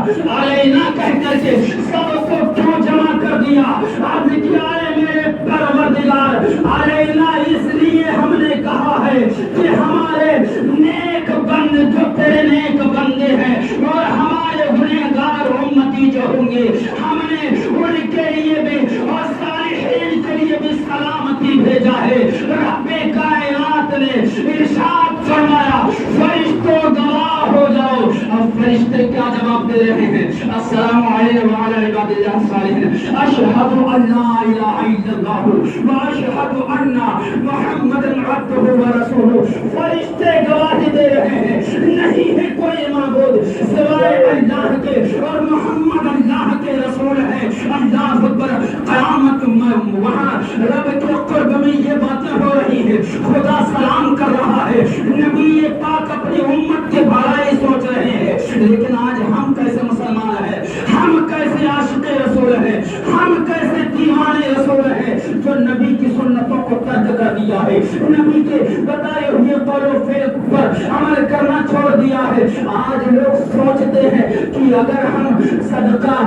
علینا کہہ کر کے سب کو کیوں جمع کر دیا؟ عرض کیا ہے میرے پروردگار، علینا اس لیے ہم نے کہا ہے کہ ہمارے نیک بند جو تیرے نیک بندے ہیں اور ہمارے گنہگار امتی جو ہوں گے، ہم نے ان کے لیے بھی اور صالحین کے لیے بھی سلامتی بھیجا ہے۔ رب کائنات نے ارشاد فرمایا فرشتوں گواہ ہو جاؤ۔ اب فرشتے کیا جواب دے رہے ہیں؟ السلام علیکم وعلی عباد اللہ الصالحین، اشہد ان لا الہ الا اللہ واشہد ان محمد عبدہ ورسولہ۔ فرشتے گواہی دے رہے ہیں نہیں ہے کوئی معبود سوائے اللہ کے اور محمد اللہ کے رسول ہے۔ اللہ اکبر۔ قیامت میں وہاں رب کے قرب میں یہ باتیں ہو رہی ہیں، خدا سلام کر رہا ہے، نبی پاک اپنی امت کے بھلائی سوچ رہے ہیں۔ لیکن آج ہم کیسے مسلمان ہیں، ہم کیسے عاشق رسول ہیں، ہم کیسے دیوانے رسول ہیں جو نبی کی سنتوں کو ترک کر دیا ہے، نبی کے بتائے ہوئے قول و فعل پر عمل کرنا چھوڑ دیا ہے۔ آج لوگ سوچتے ہیں کہ اگر ہم صدقہ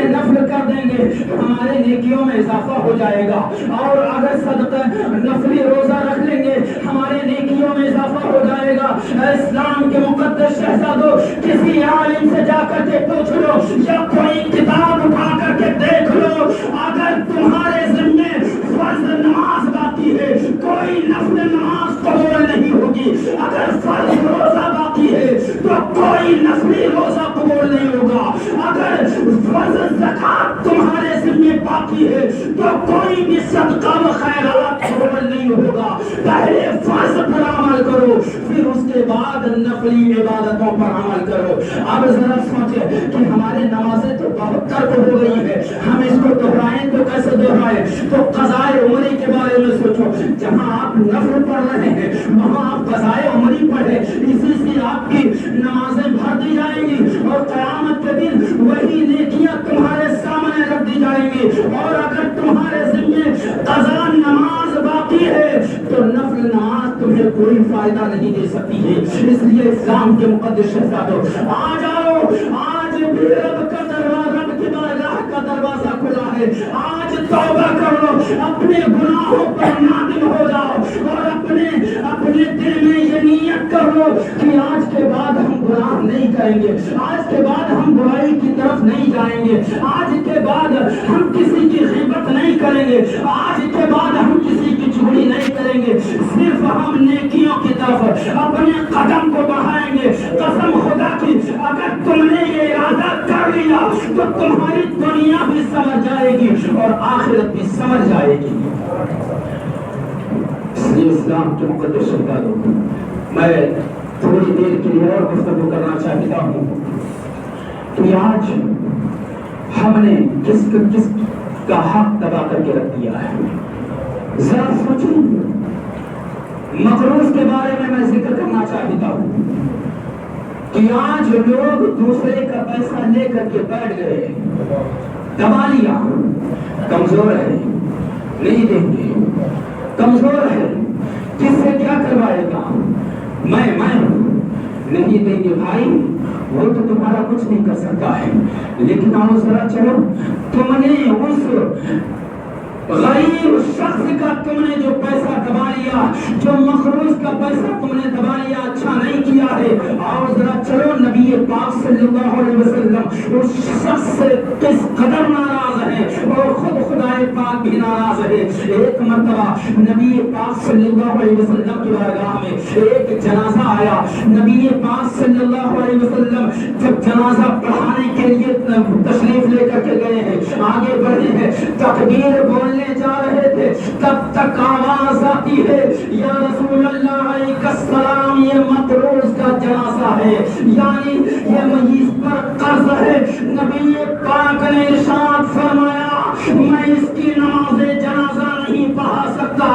نفل کر دیں گے ہمارے نیکیوں میں اضافہ ہو جائے گا، اور اگر صدقہ نفلی روزہ رکھ لیں گے ہمارے نیکیوں میں اضافہ ہو جائے گا۔ اسلام کے مقدس شہزادوں، کسی عالم سے جا کر کے پوچھ لو یا کوئی کتاب اٹھا کر کے دیکھ لو، اگر تمہارے ذمے فرض نماز باقی ہے کوئی نفل نماز قبول نہیں ہوگی، اگر فرض روزہ باقی ہے تو کوئی نفلی روزہ قبول نہیں ہوگا، اگر فرض زکات تمہارے ذمے باقی ہے تو کوئی بھی صدقہ و خیرات قبول نہیں ہوگا۔ پہلے فرض پر عمل کرو پھر اس کے بعد نفلی عبادتوں پر عمل کرو۔ اب ذرا سوچیں کہ ہمارے نمازیں تو بہت ترک ہو گئی ہے، ہم اس کو دہرائیں تو کیسے دہرائیں؟ تو قضائے عمری کے بارے میں سوچو، جہاں آپ نفل پڑھ رہے ہیں وہاں آپ قضائے عمری پڑھیں، اسی سے آپ کی نمازیں بھر دی جائیں گی اور قیامت کے دن وہی نیکیاں تمہارے سامنے رکھ دی جائیں گی۔ اور اگر تمہارے ذمے قضا نماز باقی ہے تو نفل نماز تمہیں کوئی فائدہ نہیں دے سکتی ہے۔ اس لیے اسلام کے مقدس شہزادوں، آ جاؤ، آج بھی رب کا دروازہ، رب کی بارگاہ کا دروازہ کھلا ہے، آج توبہ کر لو، اپنے گناہوں پر نادم ہو جاؤ اور اپنے دل میں یہ نیت کر لو کہ آج کے بعد ہم گناہ نہیں کریں گے، آج کے بعد ہم برائی کی طرف نہیں جائیں گے، آج کے بعد ہم کسی کی غیبت نہیں کریں گے، آج کے بعد ہم کسی کی چغلی نہیں کریں گے، صرف ہم نیکیوں کی طرف اپنے قدم کو بڑھائیں گے۔ قسم خدا کی اگر تم نے یہ ارادہ کر لیا تو تمہاری دنیا بھی سمجھ جائے گی اور آخرت بھی سمجھ جائے گی۔ اس لیے اسلام کے مقدس شہزادوں، میں تھوڑی دیر کے لیے اور گفتگو کرنا چاہتا ہوں کہ آج ہم نے کس کا حق تباہ کر کے رکھ دیا ہے۔ ذرا سوچیں، مقروض کے بارے میں ذکر کرنا چاہتا ہوں کہ آج لوگ دوسرے کا پیسہ لے کر کے بیٹھ گئے، دبا لیا، کمزور ہے نہیں دیں گے، کمزور ہے کس سے کیا کروائے گا، میں نہیں دیں گے بھائی، وہ تو تمہارا کچھ نہیں کر سکتا ہے۔ لیکن آؤ ذرا چلو، تم نے اس غریب شخص کا تم نے جو پیسہ دبا لیا، جو مقروض کا پیسہ تم نے دبا لیا، اچھا نہیں کیا ہے۔ اور ذرا چلو، نبی پاک صلی اللہ علیہ وسلم اس شخص سے کس قدر ناراض ہے اور خود خدائے پاک بھی ناراض ہے۔ ایک مرتبہ نبی پاک صلی اللہ علیہ وسلم کی بارگاہ میں ایک جنازہ آیا، نبی پاک صلی اللہ علیہ وسلم جب جنازہ پڑھانے کے لیے تشریف لے کر کے گئے ہیں، آگے بڑھے ہیں، تکبیر بولنے جا رہے تھے، تب تک آواز آتی ہے، یا رسول اللہ علیہ السلام، یہ مقروض کا جنازہ ہے، یعنی یہ مریض پر قرض ہے۔ نبی پاک نے ارشاد فرمایا، میں اس کی نماز جنازہ نہیں پڑھا سکتا۔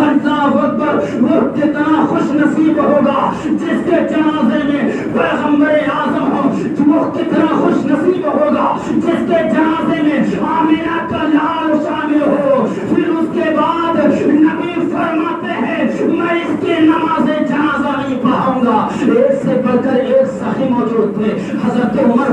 اللہ اکبر، وہ کتنا خوش نصیب ہوگا جس کے جنازے میں پیغمبر اعظم ہو، وہ کتنا خوش نصیب ہوگا جس کے جنازے میں آمینہ کا لال شامل ہو۔ پھر اس کے بعد نبی فرماتے ہیں، میں اس کی نماز جنازہ نہیں پڑھاؤں گا۔ ایک سے بڑھ کر ایک سخی موجود تھے، حضرت عمر